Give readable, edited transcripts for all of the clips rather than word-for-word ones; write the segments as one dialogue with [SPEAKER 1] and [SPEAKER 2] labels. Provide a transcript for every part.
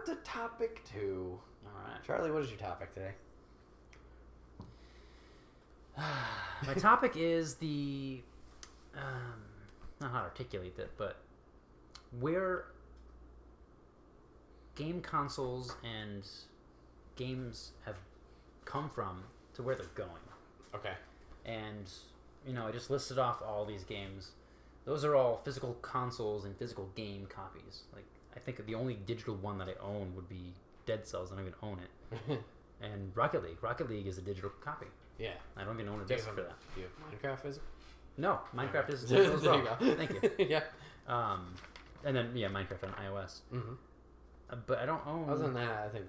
[SPEAKER 1] forward to topic 2.
[SPEAKER 2] All right.
[SPEAKER 1] Charlie, what is your topic today?
[SPEAKER 2] My topic is the, not how to articulate that, but where game consoles and games have come from to where they're going.
[SPEAKER 1] Okay.
[SPEAKER 2] And, I just listed off all these games. Those are all physical consoles and physical game copies. Like, I think the only digital one that I own would be Dead Cells. I don't even own it. And Rocket League. Rocket League is a digital copy.
[SPEAKER 1] Yeah.
[SPEAKER 2] I don't even own a disc for that.
[SPEAKER 1] Do you have Minecraft physical?
[SPEAKER 2] No, Minecraft is
[SPEAKER 1] There
[SPEAKER 2] as well.
[SPEAKER 1] you go.
[SPEAKER 2] Thank you.
[SPEAKER 1] Yeah.
[SPEAKER 2] And then Minecraft on iOS.
[SPEAKER 1] Mm-hmm.
[SPEAKER 2] But I don't own
[SPEAKER 1] Other than that, I think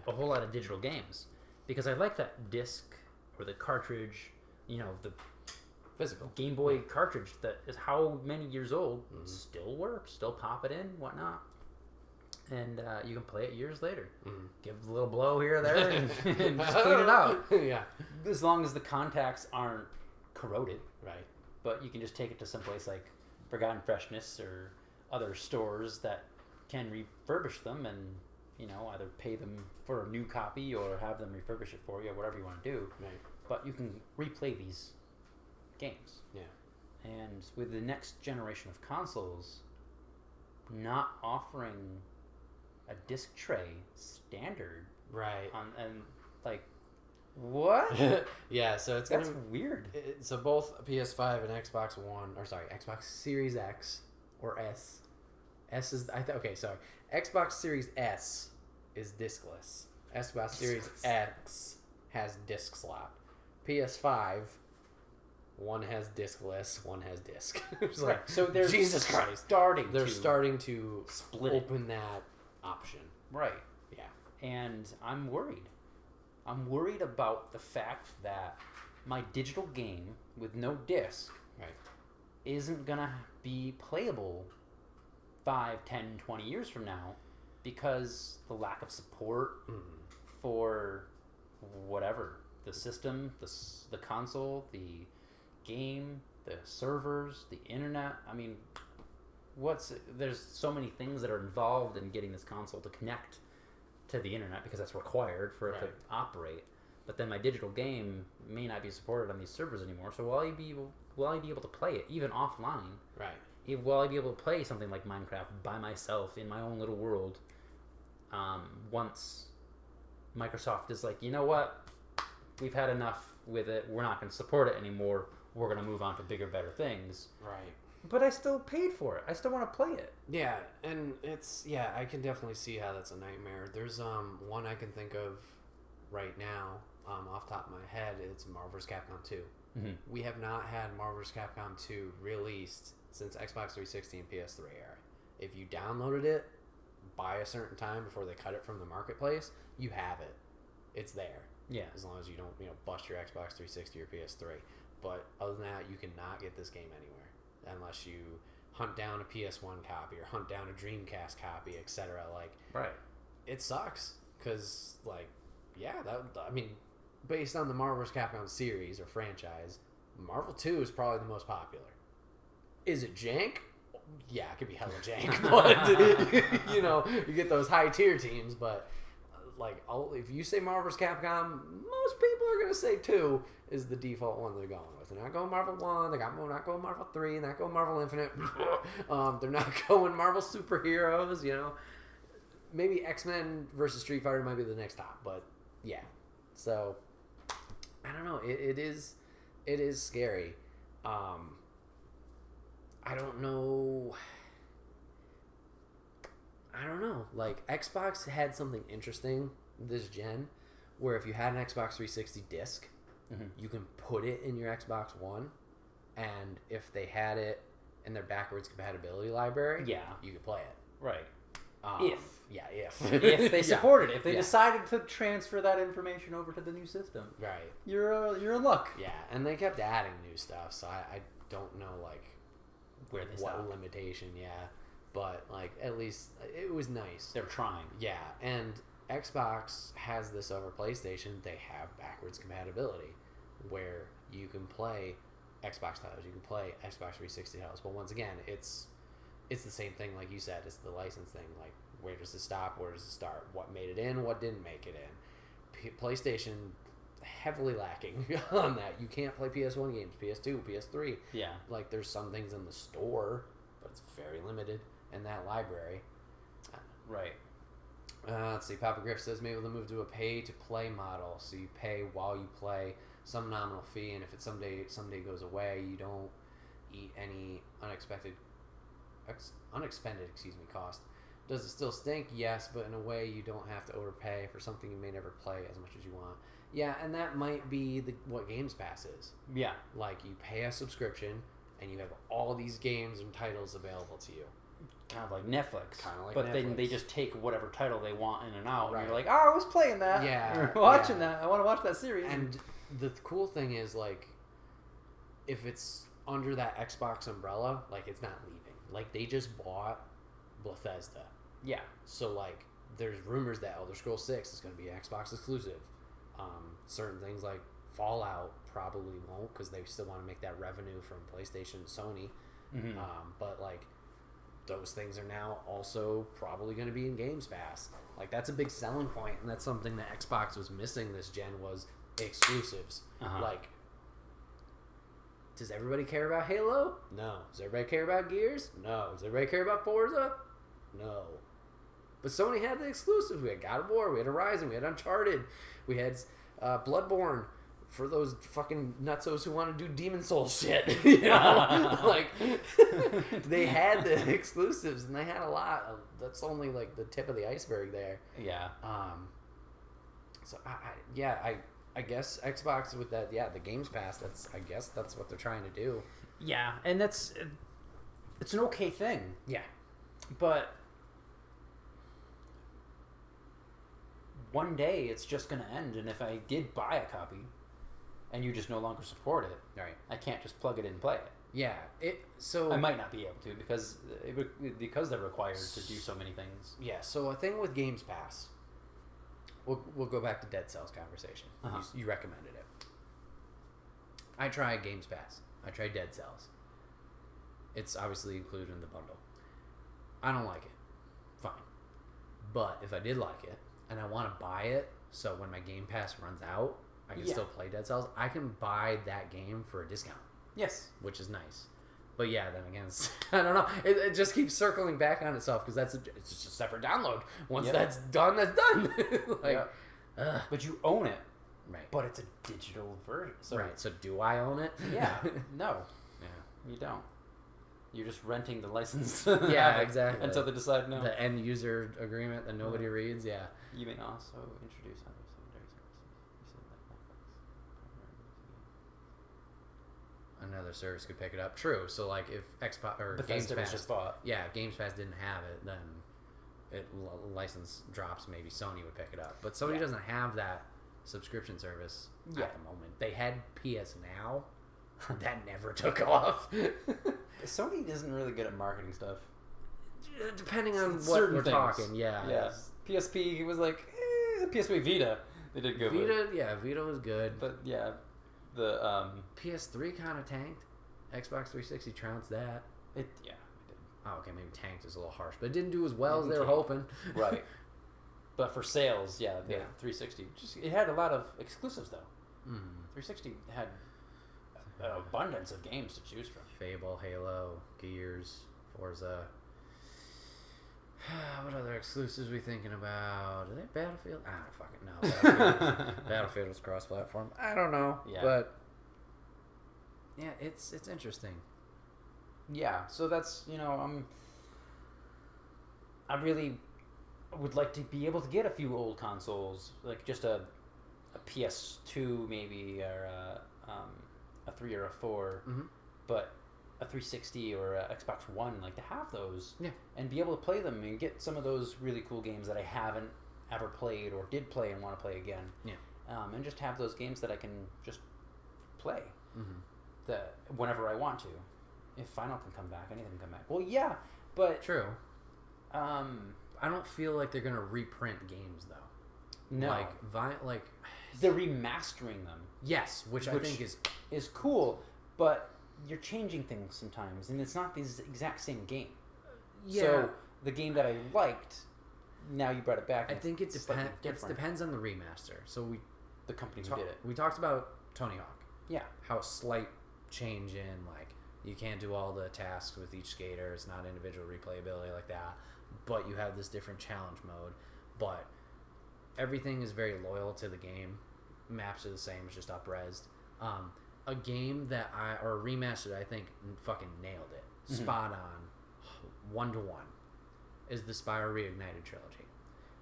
[SPEAKER 2] a whole lot of digital games because I like that disc or the cartridge. The
[SPEAKER 1] physical
[SPEAKER 2] Game Boy cartridge that is how many years old, still works, still pop it in, whatnot. And you can play it years later.
[SPEAKER 1] Mm-hmm.
[SPEAKER 2] Give a little blow here or there and just clean it out.
[SPEAKER 1] Yeah.
[SPEAKER 2] As long as the contacts aren't corroded.
[SPEAKER 1] Right.
[SPEAKER 2] But you can just take it to someplace like Forgotten Freshness or other stores that can refurbish them and, either pay them for a new copy or have them refurbish it for you or whatever you want to do.
[SPEAKER 1] Right.
[SPEAKER 2] But you can replay these games.
[SPEAKER 1] Yeah.
[SPEAKER 2] And with the next generation of consoles not offering a disc tray standard
[SPEAKER 1] Right.
[SPEAKER 2] what?
[SPEAKER 1] Yeah, so it's
[SPEAKER 2] That's weird.
[SPEAKER 1] So both PS5 and Xbox One, Xbox Series X or S. S is Xbox Series S is discless. Xbox Series X has disc slot. PS5, one has discless, one has disc.
[SPEAKER 2] Right. So they're
[SPEAKER 1] Jesus Christ. They're starting to
[SPEAKER 2] split
[SPEAKER 1] open that option.
[SPEAKER 2] Right.
[SPEAKER 1] Yeah.
[SPEAKER 2] And I'm worried. I'm worried about the fact that my digital game with no disc
[SPEAKER 1] Right.
[SPEAKER 2] isn't going to be playable 5, 10, 20 years from now because the lack of support for whatever. The system, the console, the game, the servers, the internet. I mean, there's so many things that are involved in getting this console to connect to the internet because that's required for it to operate. But then my digital game may not be supported on these servers anymore. So will I be able to play it even offline?
[SPEAKER 1] Right.
[SPEAKER 2] Will I be able to play something like Minecraft by myself in my own little world? Once Microsoft is like, you know what, we've had enough with it. We're not going to support it anymore. We're going to move on to bigger, better things.
[SPEAKER 1] Right.
[SPEAKER 2] But I still paid for it. I still want to play it.
[SPEAKER 1] Yeah, and I can definitely see how that's a nightmare. There's one I can think of right now, off the top of my head. It's Marvel vs. Capcom 2.
[SPEAKER 2] Mm-hmm.
[SPEAKER 1] We have not had Marvel vs. Capcom 2 released since Xbox 360 and PS3 era. If you downloaded it by a certain time before they cut it from the marketplace, you have it. It's there.
[SPEAKER 2] Yeah.
[SPEAKER 1] As long as you don't, bust your Xbox 360 or PS3. But other than that, you cannot get this game anywhere unless you hunt down a PS1 copy or hunt down a Dreamcast copy, etc.
[SPEAKER 2] Right.
[SPEAKER 1] It sucks because, based on the Marvel vs. Capcom series or franchise, Marvel 2 is probably the most popular. Is it jank? Yeah, it could be hella jank, but you get those high tier teams. But if you say Marvel vs. Capcom, most people are gonna say 2 is the default one they're going with. They're not going Marvel 1. They're not going Marvel 3. They're not going Marvel Infinite. They're not going Marvel Superheroes. Maybe X-Men versus Street Fighter might be the next top, but yeah. So I don't know. It is scary. I don't know. Xbox had something interesting this gen, where if you had an Xbox 360 disc, you can put it in your Xbox One, and if they had it in their backwards compatibility library, you could play it.
[SPEAKER 2] Right.
[SPEAKER 1] If
[SPEAKER 2] they supported it, if they decided to transfer that information over to the new system,
[SPEAKER 1] right,
[SPEAKER 2] you're in luck.
[SPEAKER 1] Yeah, and they kept adding new stuff, so I don't know
[SPEAKER 2] where they
[SPEAKER 1] what
[SPEAKER 2] stopped.
[SPEAKER 1] limitation, but at least it was nice.
[SPEAKER 2] They're trying.
[SPEAKER 1] Yeah, and Xbox has this over PlayStation. They have backwards compatibility where you can play Xbox titles, you can play Xbox 360 titles, but once again, it's the same thing like you said. It's the license thing. Where does it stop? Where does it start? What made it in? What didn't make it in? PlayStation heavily lacking on that. You can't play PS1 games, PS2, PS3.
[SPEAKER 2] Yeah.
[SPEAKER 1] Like, there's some things in the store, but it's very limited in that library.
[SPEAKER 2] Right.
[SPEAKER 1] Let's see. Papa Griff says maybe they'll move to a pay-to-play model, so you pay while you play some nominal fee, and if it someday goes away, you don't eat any unexpended cost. Does it still stink? Yes, but in a way you don't have to overpay for something you may never play as much as you want. Yeah, and that might be what Games Pass is.
[SPEAKER 2] Yeah.
[SPEAKER 1] Like, you pay a subscription, and you have all these games and titles available to you.
[SPEAKER 2] Kind of like Netflix.
[SPEAKER 1] Kind of like
[SPEAKER 2] but
[SPEAKER 1] Netflix.
[SPEAKER 2] then they just take whatever title they want in and out.
[SPEAKER 1] Right.
[SPEAKER 2] And you're like, oh, I was playing that.
[SPEAKER 1] Yeah.
[SPEAKER 2] Or watching that. I want to watch that series.
[SPEAKER 1] And the cool thing is, like, if it's under that Xbox umbrella, like, it's not leaving. Like, they just bought Bethesda.
[SPEAKER 2] Yeah.
[SPEAKER 1] So, like, there's rumors that Elder Scrolls 6 is going to be Xbox exclusive. Certain things like Fallout probably won't, because they still want to make that revenue from PlayStation and Sony.
[SPEAKER 2] Mm-hmm.
[SPEAKER 1] But, like, those things are now also probably going to be in Games Pass. Like, that's a big selling point, and that's something that Xbox was missing this gen was exclusives.
[SPEAKER 2] Uh-huh.
[SPEAKER 1] Like, does everybody care about Halo? No. Does everybody care about Gears? No. Does everybody care about Forza? No. But Sony had the exclusives. We had God of War, we had Horizon, we had Uncharted, we had Bloodborne for those fucking nutsos who want to do Demon Souls shit. You know? Like, they had the exclusives, and they had a lot. That's only, like, the tip of the iceberg there.
[SPEAKER 2] Yeah.
[SPEAKER 1] So, I guess Xbox with that, the Games Pass, I guess that's what they're trying to do.
[SPEAKER 2] Yeah, and it's an okay thing.
[SPEAKER 1] Yeah.
[SPEAKER 2] But one day it's just going to end, and if I did buy a copy and you just no longer support it,
[SPEAKER 1] Right.
[SPEAKER 2] I can't just plug it in and play it.
[SPEAKER 1] Yeah.
[SPEAKER 2] I might not be able to because they're required to do so many things.
[SPEAKER 1] Yeah, so a thing with Games Pass, we'll go back to Dead Cells conversation.
[SPEAKER 2] Uh-huh.
[SPEAKER 1] You recommended it. I tried Games Pass. I tried Dead Cells. It's obviously included in the bundle. I don't like it. Fine. But if I did like it, and I want to buy it, so when my Game Pass runs out, I can still play Dead Cells, I can buy that game for a discount.
[SPEAKER 2] Yes.
[SPEAKER 1] Which is nice. But yeah, then again, I don't know. It just keeps circling back on itself, because it's just a separate download. Once that's done, that's done.
[SPEAKER 2] But you own it.
[SPEAKER 1] Right.
[SPEAKER 2] But it's a digital version. So
[SPEAKER 1] Right. So do I own it?
[SPEAKER 2] Yeah. No.
[SPEAKER 1] Yeah.
[SPEAKER 2] You don't. You're just renting the license.
[SPEAKER 1] Yeah, exactly.
[SPEAKER 2] Until they decide no.
[SPEAKER 1] The end user agreement that nobody reads. Yeah.
[SPEAKER 2] You may also introduce other secondary services.
[SPEAKER 1] Another service could pick it up. True. So like if Xbox or Games
[SPEAKER 2] Bethesda was
[SPEAKER 1] Pass
[SPEAKER 2] just bought.
[SPEAKER 1] Yeah, if Games Pass didn't have it, then license drops. Maybe Sony would pick it up. But Sony doesn't have that subscription service at the moment. They had PS Now. That never took off.
[SPEAKER 2] Sony isn't really good at marketing stuff.
[SPEAKER 1] Depending on what
[SPEAKER 2] Certain
[SPEAKER 1] we're
[SPEAKER 2] things.
[SPEAKER 1] talking, yeah.
[SPEAKER 2] Yeah. PSP was like, PSP Vita. They did good with.
[SPEAKER 1] Vita was good.
[SPEAKER 2] But yeah, the
[SPEAKER 1] PS3 kind of tanked. Xbox 360 trounced that.
[SPEAKER 2] it did.
[SPEAKER 1] Oh, okay, maybe tanked is a little harsh, but it didn't do as well as they were hoping.
[SPEAKER 2] Right. But for sales, the 360 it had a lot of exclusives though. 360 had an abundance of games to choose from.
[SPEAKER 1] Fable, Halo, Gears, Forza. What other exclusives we thinking about? Are they Battlefield? I don't fucking know. Battlefield was cross-platform. I don't know.
[SPEAKER 2] Yeah.
[SPEAKER 1] But yeah, it's interesting.
[SPEAKER 2] Yeah, so that's I really would like to be able to get a few old consoles, like just a PS2 maybe, or a 3 or a 4, but a 360 or a Xbox One, like to have those, and be able to play them and get some of those really cool games that I haven't ever played or did play and want to play again, and just have those games that I can just play that whenever I want to. If Final can come back, anything can come back. Well, yeah, but
[SPEAKER 1] true. I don't feel like they're gonna reprint games though.
[SPEAKER 2] No,
[SPEAKER 1] like
[SPEAKER 2] they're remastering them.
[SPEAKER 1] Yes, which I think
[SPEAKER 2] is cool, but you're changing things sometimes, and it's not the exact same game.
[SPEAKER 1] Yeah.
[SPEAKER 2] So the game that I liked now you brought it back.
[SPEAKER 1] I think it
[SPEAKER 2] slightly
[SPEAKER 1] depends. It
[SPEAKER 2] different.
[SPEAKER 1] depends on the remaster. So
[SPEAKER 2] The company who did it.
[SPEAKER 1] we talked about Tony Hawk.
[SPEAKER 2] Yeah.
[SPEAKER 1] How slight change in like you can't do all the tasks with each skater. It's not individual replayability like that. But you have this different challenge mode. But everything is very loyal to the game. Maps are the same. It's just up-resed. A game that a remaster that I think fucking nailed it.
[SPEAKER 2] Mm-hmm.
[SPEAKER 1] Spot on. 1-1 is the Spyro Reignited trilogy.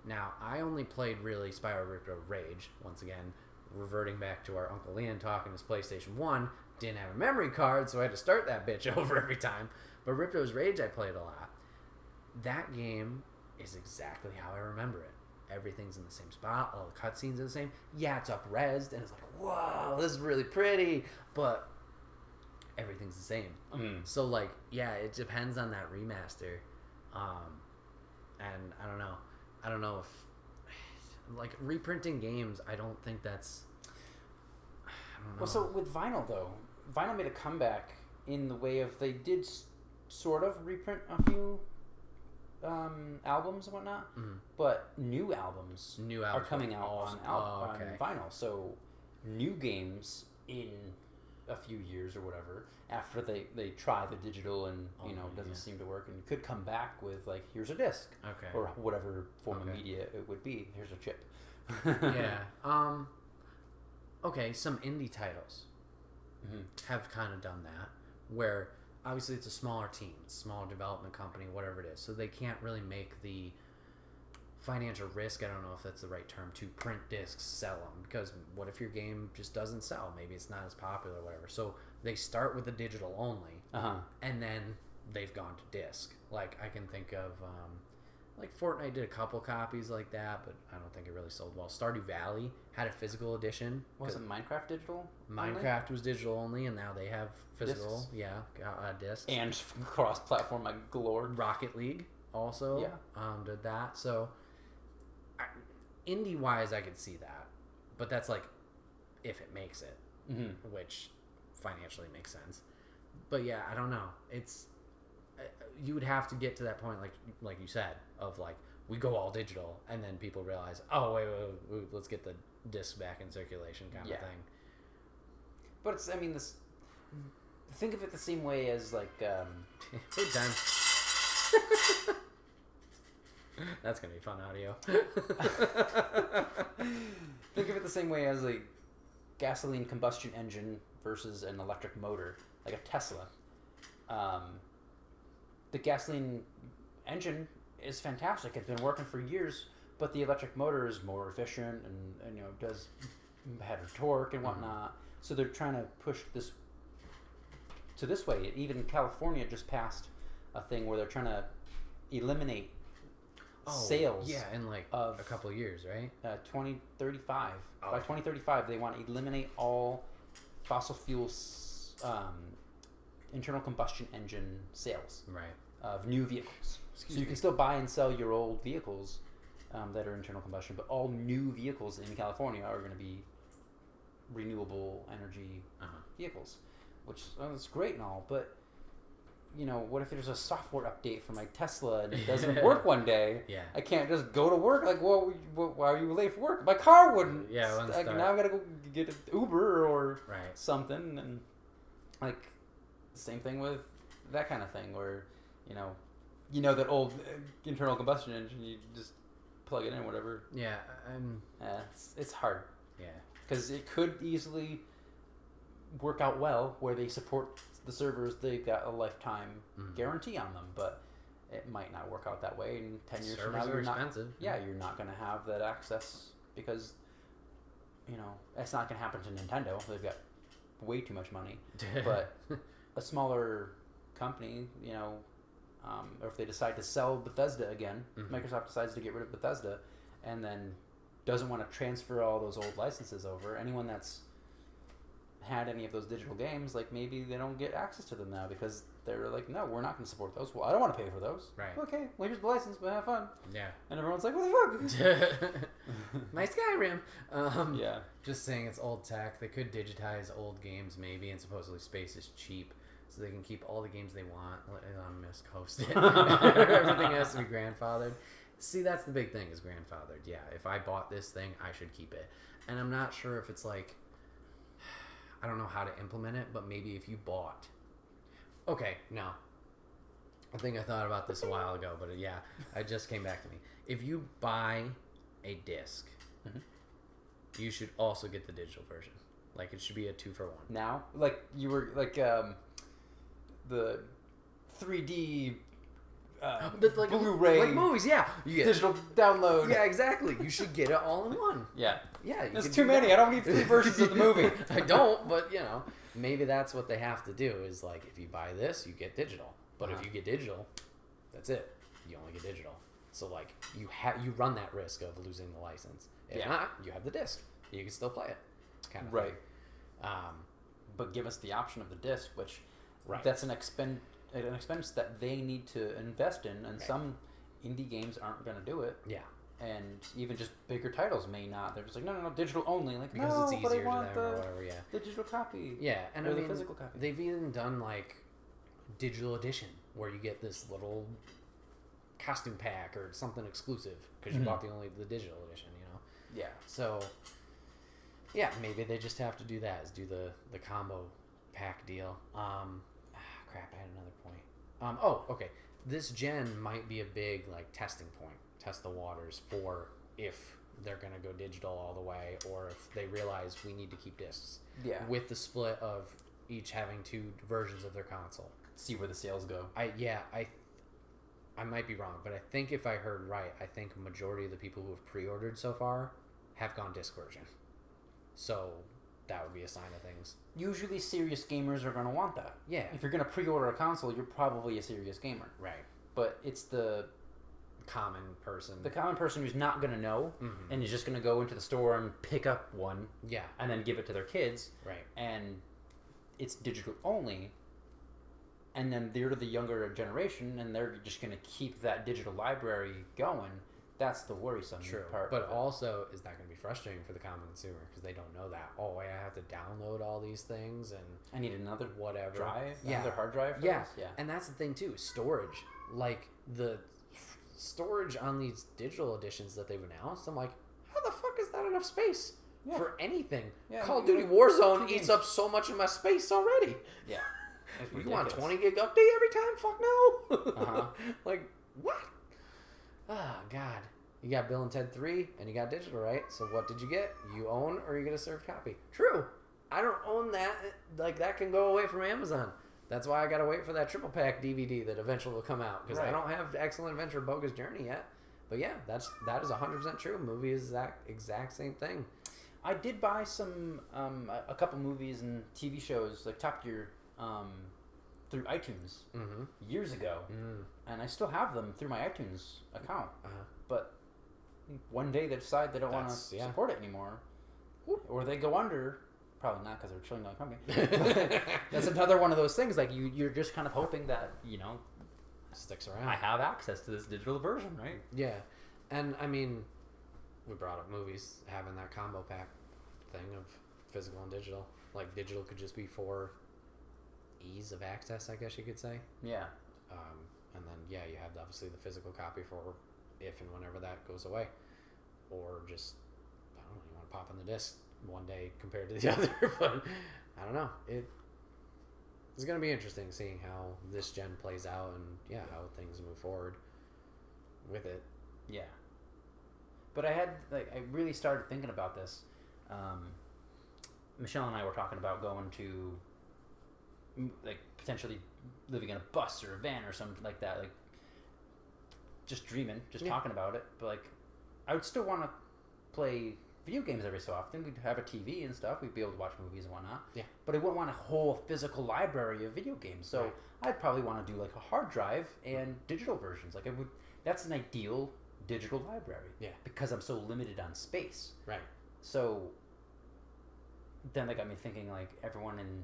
[SPEAKER 1] Now, I only played really Spyro Ripto Rage. Once again, reverting back to our Uncle Ian talking his PlayStation 1. Didn't have a memory card, so I had to start that bitch over every time. But Ripto's Rage I played a lot. That game is exactly how I remember it. Everything's in the same spot. All the cutscenes are the same. Yeah, it's up-resed, and it's like, whoa, this is really pretty. But everything's the same.
[SPEAKER 2] Mm.
[SPEAKER 1] So, like, yeah, it depends on that remaster. And I don't know. I don't know if, like, reprinting games, I don't think that's, I don't know.
[SPEAKER 2] Well, so with vinyl, though, vinyl made a comeback in the way of they did sort of reprint a few albums and whatnot, but new albums are coming out on vinyl. So new games in a few years or whatever after they try the digital and doesn't seem to work, and could come back with like, here's a disc, or whatever form of media it would be. Here's a chip.
[SPEAKER 1] Yeah. Okay, some indie titles have kind of done that, where obviously it's a smaller team, smaller development company, whatever it is, so they can't really make the financial risk, I don't know if that's the right term, to print discs, sell them, because what if your game just doesn't sell? Maybe it's not as popular or whatever. So they start with the digital only, and then they've gone to disc. Like, I can think of, like, Fortnite did a couple copies like that, but I don't think it really sold well. Stardew Valley had a physical edition.
[SPEAKER 2] Wasn't Minecraft digital?
[SPEAKER 1] Minecraft was digital only, and now they have physical,
[SPEAKER 2] discs?
[SPEAKER 1] Discs.
[SPEAKER 2] And cross-platform like galore.
[SPEAKER 1] Rocket League also did that. So, indie-wise, I could see that. But that's like, if it makes it, which financially makes sense. But yeah, I don't know. It's... you would have to get to that point, like you said, of like, we go all digital, and then people realize, oh, wait, let's get the disc back in circulation kind of thing.
[SPEAKER 2] But it's, I mean, this... Think of it the same way as, like,
[SPEAKER 1] Big time. That's going to be fun audio.
[SPEAKER 2] Think of it the same way as a gasoline combustion engine versus an electric motor, like a Tesla. The gasoline engine is fantastic. It's been working for years, but the electric motor is more efficient and does better torque and whatnot. So they're trying to push this to this way. Even California just passed a thing where they're trying to eliminate sales.
[SPEAKER 1] Yeah, in like a couple of years, right?
[SPEAKER 2] 2035. By 2035, they want to eliminate all fossil fuels internal combustion engine sales of new vehicles. So you can still buy and sell your old vehicles that are internal combustion, but all new vehicles in California are going to be renewable energy vehicles, which is great and all, but what if there's a software update for my Tesla and it doesn't work one day?
[SPEAKER 1] Yeah.
[SPEAKER 2] I can't just go to work. Like, well, why are you late for work? My car wouldn't.
[SPEAKER 1] Yeah, it wouldn't
[SPEAKER 2] like,
[SPEAKER 1] start.
[SPEAKER 2] now I've got to go get an Uber or
[SPEAKER 1] Right.
[SPEAKER 2] something. And, like, same thing with that kind of thing where, that old internal combustion engine, you just plug it in, whatever.
[SPEAKER 1] Yeah,
[SPEAKER 2] It's hard.
[SPEAKER 1] Yeah.
[SPEAKER 2] Because it could easily work out well where they support the servers, they've got a lifetime guarantee on them, but it might not work out that way. In 10 years from now,
[SPEAKER 1] servers are expensive.
[SPEAKER 2] You're not going to have that access because, it's not going to happen to Nintendo. They've got way too much money. But a smaller company, or if they decide to sell Bethesda again, Microsoft decides to get rid of Bethesda and then doesn't want to transfer all those old licenses over. Anyone that's had any of those digital games, like, maybe they don't get access to them now because they're like, no, we're not going to support those. Well, I don't want to pay for those.
[SPEAKER 1] Right.
[SPEAKER 2] Okay, well, here's the license, but have fun.
[SPEAKER 1] Yeah.
[SPEAKER 2] And everyone's like, what the fuck?
[SPEAKER 1] My Skyrim.
[SPEAKER 2] Yeah.
[SPEAKER 1] Just saying it's old tech. They could digitize old games maybe, and supposedly space is cheap. so they can keep all the games they want. Let Elon Musk host it. Everything has to be grandfathered. See, that's the big thing is grandfathered. Yeah, if I bought this thing, I should keep it. And I'm not sure if it's like, I don't know how to implement it, but maybe if you bought. Okay, no. I think I thought about this a while ago, but yeah, it just came back to me. If you buy a disc, you should also get the digital version. Like, it should be a 2-for-1.
[SPEAKER 2] Now, like you were like the 3D
[SPEAKER 1] like
[SPEAKER 2] Blu-ray,
[SPEAKER 1] like movies, yeah. You get
[SPEAKER 2] digital download.
[SPEAKER 1] Yeah, exactly. You should get it all in one.
[SPEAKER 2] Yeah.
[SPEAKER 1] Yeah.
[SPEAKER 2] There's too many. I don't need 3 versions of the movie.
[SPEAKER 1] I don't, but you know, maybe that's what they have to do. Is like if you buy this, you get digital. But if you get digital, that's it. You only get digital. So like you run that risk of losing the license. If not, you have the disc. You can still play it. Kind of
[SPEAKER 2] right.
[SPEAKER 1] Thing.
[SPEAKER 2] But give us the option of the disc, which
[SPEAKER 1] Right.
[SPEAKER 2] that's an expense that they need to invest in, and some indie games aren't going to do it.
[SPEAKER 1] Yeah.
[SPEAKER 2] And even just bigger titles may not. They're just like, no, digital only. Like,
[SPEAKER 1] Because
[SPEAKER 2] no,
[SPEAKER 1] it's
[SPEAKER 2] but I
[SPEAKER 1] easier to
[SPEAKER 2] want
[SPEAKER 1] them or whatever, yeah.
[SPEAKER 2] the digital copy.
[SPEAKER 1] Yeah, and
[SPEAKER 2] or
[SPEAKER 1] I
[SPEAKER 2] the
[SPEAKER 1] mean,
[SPEAKER 2] physical copy.
[SPEAKER 1] they've even done like digital edition where you get this little costume pack or something exclusive because you bought the digital edition, you know.
[SPEAKER 2] Yeah.
[SPEAKER 1] So yeah, maybe they just have to do that. Is do the combo pack deal. Crap, I had another point. Oh, okay. This gen might be a big like testing point. Test the waters for if they're gonna go digital all the way, or if they realize we need to keep discs.
[SPEAKER 2] Yeah.
[SPEAKER 1] With the split of each having 2 versions of their console.
[SPEAKER 2] See where the sales go.
[SPEAKER 1] I might be wrong, but I think if I heard right, I think a majority of the people who have pre-ordered so far have gone disc version. So that would be a sign of things.
[SPEAKER 2] Usually serious gamers are going to want that.
[SPEAKER 1] Yeah.
[SPEAKER 2] If you're going to pre-order a console, you're probably a serious gamer.
[SPEAKER 1] Right.
[SPEAKER 2] But it's the
[SPEAKER 1] common person.
[SPEAKER 2] The common person who's not going to know and is just going to go into the store and pick up one.
[SPEAKER 1] Yeah.
[SPEAKER 2] And then give it to their kids.
[SPEAKER 1] Right.
[SPEAKER 2] And it's digital only. And then they're the younger generation, and they're just going to keep that digital library going. That's the worrisome part.
[SPEAKER 1] But also, is that going to be frustrating for the common consumer because they don't know that? Oh, wait, I have to download all these things, and
[SPEAKER 2] I need another
[SPEAKER 1] whatever
[SPEAKER 2] drive, another hard drive. For
[SPEAKER 1] yeah,
[SPEAKER 2] this? Yeah.
[SPEAKER 1] And that's the thing too. Storage, like the storage on these digital editions that they've announced. I'm like, how the fuck is that enough space for anything?
[SPEAKER 2] Yeah,
[SPEAKER 1] Call of Duty Warzone eats up so much of my space already.
[SPEAKER 2] Yeah.
[SPEAKER 1] You want 20 gig update every time? Fuck no. Like, what? Oh, God. You got Bill and Ted 3, and you got digital, right? So what did you get? You own, or you get a served copy? True. I don't own that. Like, that can go away from Amazon. That's why I got to wait for that triple pack DVD that eventually will come out. Because I don't have Excellent Adventure Bogus Journey yet. But yeah, that is 100% true. Movie is that exact same thing.
[SPEAKER 2] I did buy some, a couple movies and TV shows, like Top Gear, through iTunes years ago, and I still have them through my iTunes account. But one day they decide they don't want to support it anymore, or they go under. Probably not because they're a trillion-dollar company. That's another one of those things. Like you're just kind of hoping that
[SPEAKER 1] sticks around.
[SPEAKER 2] I have access to this digital version, right?
[SPEAKER 1] Yeah, and I mean, we brought up movies having that combo pack thing of physical and digital. Like digital could just be for ease of access, I guess you could say.
[SPEAKER 2] Yeah.
[SPEAKER 1] And then you have obviously the physical copy for if and whenever that goes away, or just I don't know, you want to pop in the disc one day compared to the other. But I don't know. It's going to be interesting seeing how this gen plays out and how things move forward with it.
[SPEAKER 2] Yeah. But I really started thinking about this. Michelle and I were talking about going to like potentially living in a bus or a van or something like that, like just dreaming, just talking about it. But like I would still want to play video games every so often. We'd have a TV and stuff. We'd be able to watch movies and whatnot. Yeah. But I wouldn't want a whole physical library of video games. So I'd probably want to do like a hard drive and digital versions. Like that's an ideal digital library. Yeah. Because I'm so limited on space. Right. So then that got me thinking like everyone in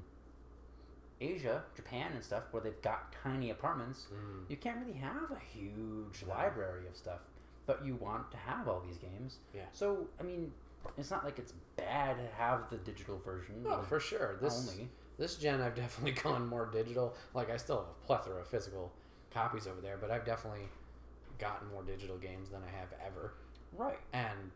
[SPEAKER 2] Asia, Japan and stuff, where they've got tiny apartments, you can't really have a huge library of stuff, but you want to have all these games. Yeah. So, I mean, it's not like it's bad to have the digital version.
[SPEAKER 1] No, for sure. This gen, I've definitely gone more digital. Like, I still have a plethora of physical copies over there, but I've definitely gotten more digital games than I have ever.
[SPEAKER 2] Right.
[SPEAKER 1] And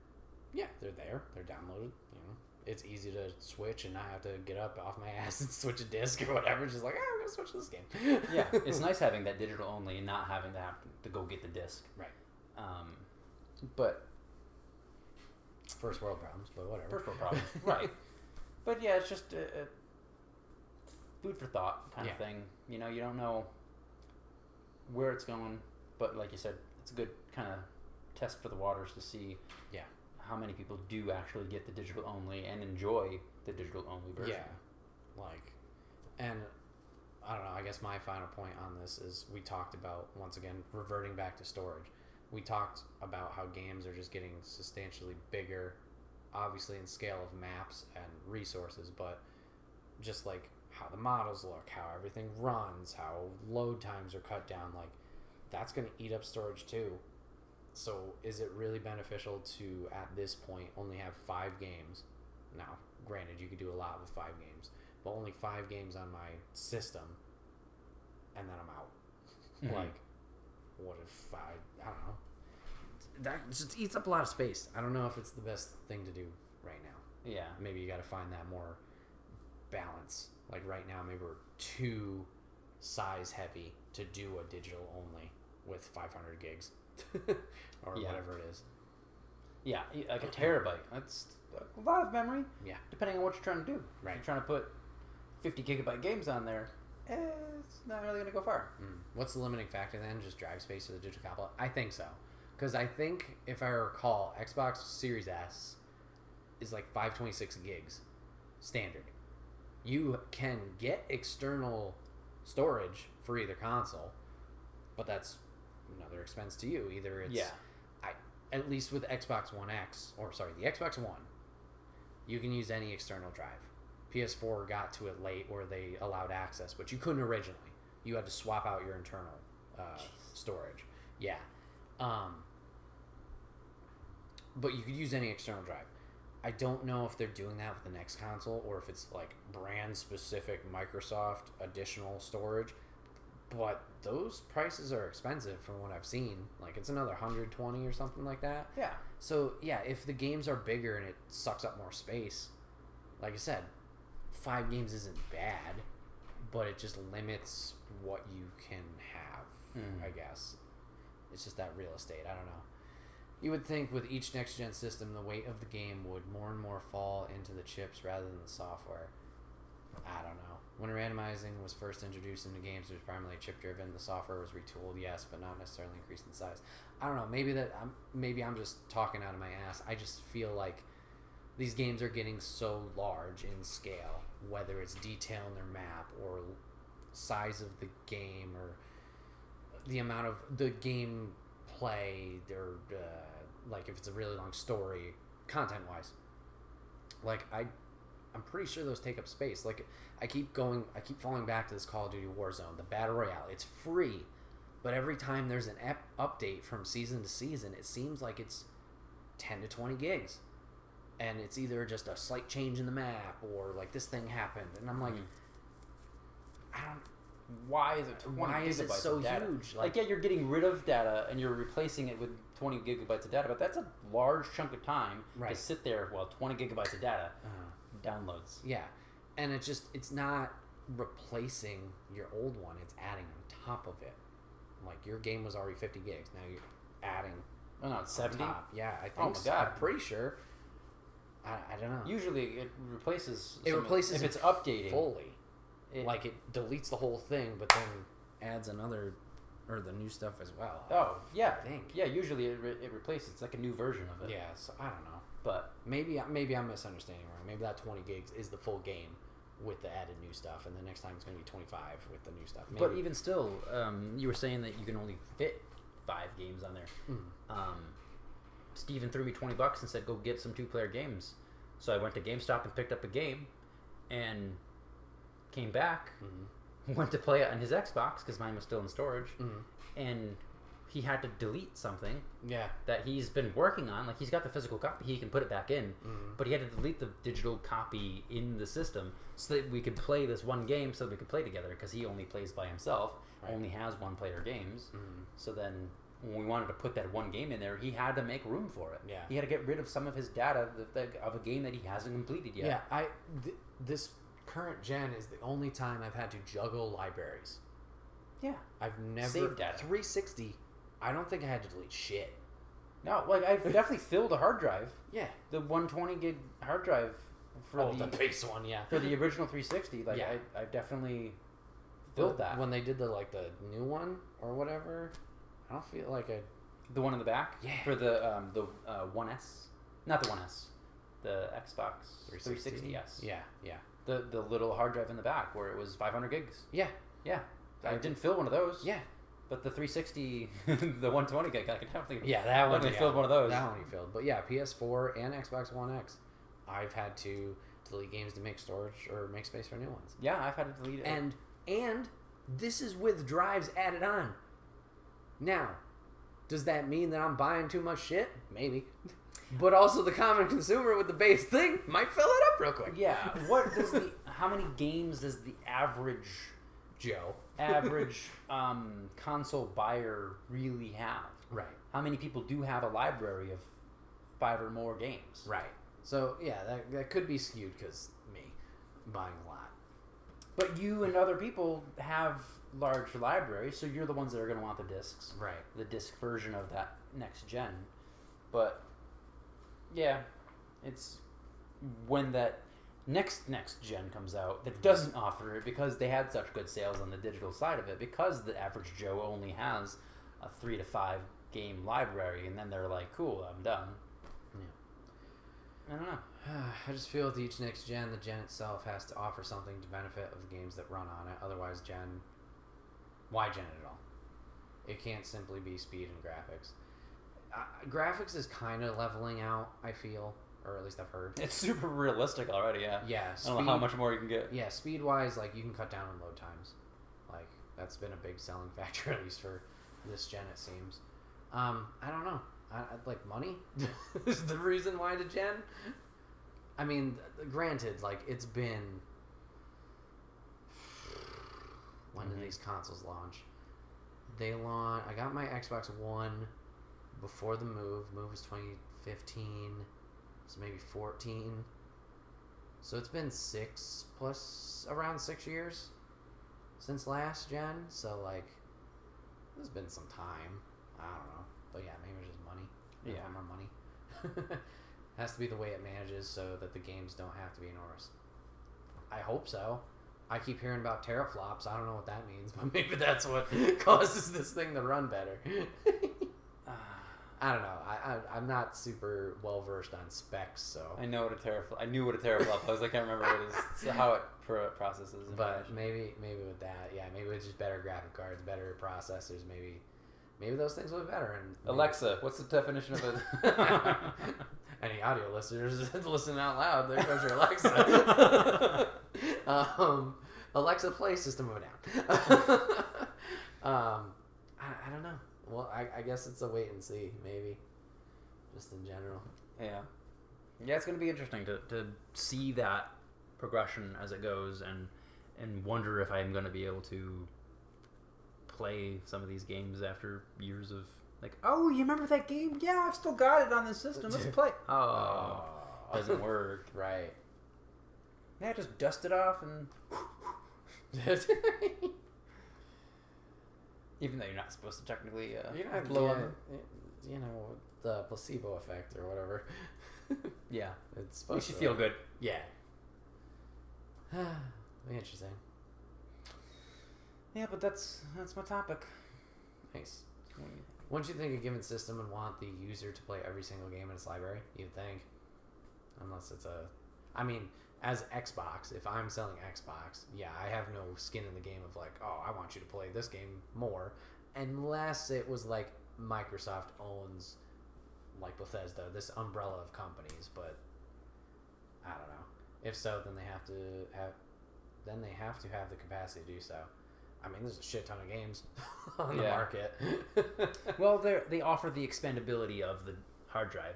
[SPEAKER 1] yeah, they're there. They're downloaded. You know, it's easy to switch and not have to get up off my ass and switch a disc or whatever. Just like, I'm gonna switch this game.
[SPEAKER 2] Yeah, it's nice having that digital only and not having to have to go get the disc.
[SPEAKER 1] Right.
[SPEAKER 2] But
[SPEAKER 1] first world problems, but whatever.
[SPEAKER 2] First world problems, right? But yeah, it's just a food for thought kind of thing. You know, you don't know where it's going, but like you said, it's a good kind of test for the waters to see how many people do actually get the digital only and enjoy the digital only version.
[SPEAKER 1] Yeah, like, and I don't know, I guess my final point on this is we talked about, once again, reverting back to storage. We talked about how games are just getting substantially bigger, obviously in scale of maps and resources, but just like how the models look, how everything runs, how load times are cut down, like that's going to eat up storage too. So is it really beneficial to, at this point, only have 5 games? Now, granted, you could do a lot with 5 games, but only 5 games on my system, and then I'm out.
[SPEAKER 2] Mm-hmm.
[SPEAKER 1] Like, what if I don't know. That just eats up a lot of space. I don't know if it's the best thing to do right now.
[SPEAKER 2] Yeah.
[SPEAKER 1] Maybe you got to find that more balance. Like right now, maybe we're too size heavy to do a digital only with 500 gigs or whatever it is.
[SPEAKER 2] Yeah, like a terabyte. That's a lot of memory.
[SPEAKER 1] Yeah.
[SPEAKER 2] Depending on what you're trying to do.
[SPEAKER 1] Right.
[SPEAKER 2] If you're trying to put 50 gigabyte games on there, it's not really going to go far.
[SPEAKER 1] What's the limiting factor then? Just drive space for the digital copy? I think so. Because I think, if I recall, Xbox Series S is like 526 gigs standard. You can get external storage for either console, but that's another expense to you. Either it's... at least with Xbox One X, or sorry, the Xbox One, you can use any external drive. PS4 got to it late where they allowed access, but you couldn't originally. You had to swap out your internal storage. Yeah. But you could use any external drive. I don't know if they're doing that with the next console or if it's like brand specific Microsoft additional storage. But those prices are expensive from what I've seen. Like it's another 120 or something like that.
[SPEAKER 2] Yeah.
[SPEAKER 1] So yeah, if the games are bigger and it sucks up more space, like I said, 5 games isn't bad, but it just limits what you can have, I guess. It's just that real estate. I don't know. You would think with each next-gen system, the weight of the game would more and more fall into the chips rather than the software. I don't know. When randomizing was first introduced into games, it was primarily chip-driven. The software was retooled, yes, but not necessarily increased in size. I don't know. Maybe I'm just talking out of my ass. I just feel like these games are getting so large in scale, whether it's detail in their map or size of the game or the amount of the game play, or like if it's a really long story, content-wise. Like I'm pretty sure those take up space. Like I keep falling back to this Call of Duty Warzone, the Battle Royale. It's free, but every time there's an update from season to season, it seems like it's 10 to 20 gigs. And it's either just a slight change in the map or like this thing happened. And I'm like,
[SPEAKER 2] why is it 20
[SPEAKER 1] why is it
[SPEAKER 2] gigabytes
[SPEAKER 1] so
[SPEAKER 2] of data?
[SPEAKER 1] huge?
[SPEAKER 2] Like, yeah, you're getting rid of data and you're replacing it with 20 gigabytes of data, but that's a large chunk of time to sit there while 20 gigabytes of data downloads.
[SPEAKER 1] Yeah. And it's not replacing your old one, it's adding on top of it. Like your game was already 50 gigs. Now you're adding
[SPEAKER 2] Oh no, it's 70?
[SPEAKER 1] Yeah, I think
[SPEAKER 2] Oh my
[SPEAKER 1] so.
[SPEAKER 2] God.
[SPEAKER 1] I'm pretty sure. I don't know.
[SPEAKER 2] Usually it replaces
[SPEAKER 1] If
[SPEAKER 2] it's updating
[SPEAKER 1] fully. It deletes the whole thing, but then adds another, or the new stuff as well.
[SPEAKER 2] Oh, yeah.
[SPEAKER 1] I think.
[SPEAKER 2] Yeah, usually it replaces. It's like a new version of it.
[SPEAKER 1] Yeah, so I don't know.
[SPEAKER 2] But
[SPEAKER 1] Maybe I'm misunderstanding wrong. Maybe that 20 gigs is the full game with the added new stuff, and the next time it's going to be 25 with the new stuff. Maybe.
[SPEAKER 2] But even still, you were saying that you can only fit 5 games on there. Steven threw me $20 and said, go get some 2-player games. So I went to GameStop and picked up a game and came back, went to play it on his Xbox because mine was still in storage, and he had to delete something
[SPEAKER 1] Yeah.
[SPEAKER 2] that he's been working on. Like, he's got the physical copy, he can put it back in, but he had to delete the digital copy in the system so that we could play this one game, so that we could play together, because he only plays by himself,
[SPEAKER 1] Right.
[SPEAKER 2] only has one-player games. So then, when we wanted to put that one game in there, he had to make room for it.
[SPEAKER 1] Yeah.
[SPEAKER 2] He had to get rid of some of his data of a game that he hasn't completed yet.
[SPEAKER 1] Yeah. This current gen is the only time I've had to juggle libraries.
[SPEAKER 2] Yeah.
[SPEAKER 1] I've never
[SPEAKER 2] Save data.
[SPEAKER 1] 360. I don't think I had to delete shit.
[SPEAKER 2] No, like, I've definitely filled a hard drive.
[SPEAKER 1] Yeah.
[SPEAKER 2] The 120 gig hard drive for
[SPEAKER 1] the base one, yeah.
[SPEAKER 2] for the original 360. Like,
[SPEAKER 1] Yeah.
[SPEAKER 2] I've definitely filled that.
[SPEAKER 1] When they did the new one or whatever, I don't feel like
[SPEAKER 2] The one in the back?
[SPEAKER 1] Yeah.
[SPEAKER 2] For the 1S? Not the 1S. The Xbox 360S.
[SPEAKER 1] Yeah, yeah.
[SPEAKER 2] The little hard drive in the back where it was 500 gigs.
[SPEAKER 1] Yeah.
[SPEAKER 2] Yeah. I didn't fill one of those.
[SPEAKER 1] Yeah.
[SPEAKER 2] But the 360, the 120 gig, I could definitely...
[SPEAKER 1] Yeah, that one.
[SPEAKER 2] They filled one of those.
[SPEAKER 1] That one you filled. But yeah, PS4 and Xbox One X, I've had to delete games to make storage or make space for new ones.
[SPEAKER 2] Yeah, I've had to delete it.
[SPEAKER 1] And this is with drives added on. Now, does that mean that I'm buying too much shit? Maybe. But also the common consumer with the base thing might fill it up real quick.
[SPEAKER 2] Yeah. How many games does the average
[SPEAKER 1] Joe.
[SPEAKER 2] console buyer really have?
[SPEAKER 1] Right.
[SPEAKER 2] How many people do have a library of 5 or more games?
[SPEAKER 1] Right. So, yeah, that could be skewed because me buying a lot.
[SPEAKER 2] But you and other people have large libraries, so you're the ones that are going to want the discs.
[SPEAKER 1] Right.
[SPEAKER 2] The disc version of that next gen. But, yeah, it's when that next gen comes out that doesn't offer it because they had such good sales on the digital side of it, because the average Joe only has a 3 to 5 game library, and then they're like, cool, I'm done.
[SPEAKER 1] Yeah.
[SPEAKER 2] I don't know.
[SPEAKER 1] I just feel with each next gen, the gen itself has to offer something to benefit of the games that run on it. Otherwise, why gen it at all? It can't simply be speed and graphics. Graphics is kind of leveling out, I feel, or at least I've heard.
[SPEAKER 2] It's super realistic already, yeah.
[SPEAKER 1] Yeah,
[SPEAKER 2] I don't know how much more you can get.
[SPEAKER 1] Yeah, speed-wise, like, you can cut down on load times. Like, that's been a big selling factor, at least for this gen, it seems. I don't know. I like, money is the reason why the gen. I mean, granted, like, it's been... When did these consoles launch? I got my Xbox One before the move. The move was 2015, so maybe 14. So it's been around 6 years since last gen. So, like, there's been some time. I don't know. But yeah, maybe it's just money.
[SPEAKER 2] Yeah.
[SPEAKER 1] More money. Has to be the way it manages so that the games don't have to be enormous. I hope so. I keep hearing about teraflops. I don't know what that means, but maybe that's what causes this thing to run better. I don't know. I'm not super well versed on specs, so.
[SPEAKER 2] I knew what a teraflop was. I can't remember what it is. So how it processes.
[SPEAKER 1] But maybe with that, yeah, maybe it's just better graphic cards, better processors. Maybe those things will be better. And
[SPEAKER 2] Alexa, what's the definition of it?
[SPEAKER 1] Any audio listeners listening out loud, there goes your Alexa. Alexa, play System of a Down. I don't know. Well, I guess it's a wait and see, maybe. Just in general.
[SPEAKER 2] Yeah. Yeah, it's going to be interesting to see that progression as it goes and wonder if I'm going to be able to play some of these games after years of, like, oh, you remember that game? Yeah, I've still got it on the system. Let's play. Oh, doesn't work.
[SPEAKER 1] Right.
[SPEAKER 2] Yeah, just dust it off and... Even though you're not supposed to technically blow on.
[SPEAKER 1] You know, the placebo effect or whatever.
[SPEAKER 2] Yeah.
[SPEAKER 1] It's supposed
[SPEAKER 2] to feel good.
[SPEAKER 1] Yeah. Interesting.
[SPEAKER 2] Yeah, but that's my topic.
[SPEAKER 1] Nice. Wouldn't you think a given system would want the user to play every single game in its library? You'd think. Unless it's I mean, as Xbox, if I'm selling Xbox, yeah, I have no skin in the game of like, oh, I want you to play this game more. Unless it was like Microsoft owns, like Bethesda, this umbrella of companies, but I don't know. If so, then they have to have the capacity to do so. I mean, there's a shit ton of games on the
[SPEAKER 2] Yeah.
[SPEAKER 1] market.
[SPEAKER 2] Well, they offer the expandability of the hard drive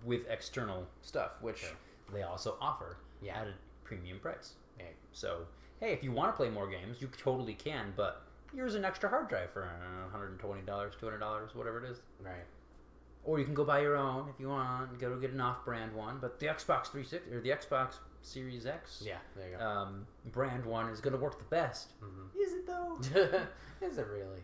[SPEAKER 2] with external stuff, which
[SPEAKER 1] Sure.
[SPEAKER 2] they also offer
[SPEAKER 1] Yeah.
[SPEAKER 2] at a premium price.
[SPEAKER 1] Yeah.
[SPEAKER 2] So, hey, if you want to play more games, you totally can, but here's an extra hard drive for $120, $200, whatever it is.
[SPEAKER 1] Right.
[SPEAKER 2] Or you can go buy your own if you want. Go get an off-brand one. But the Xbox 360 or the Xbox Series X,
[SPEAKER 1] Yeah, there you go.
[SPEAKER 2] brand one is going to work the best.
[SPEAKER 1] Mhm.
[SPEAKER 2] Is it though?
[SPEAKER 1] Is it really?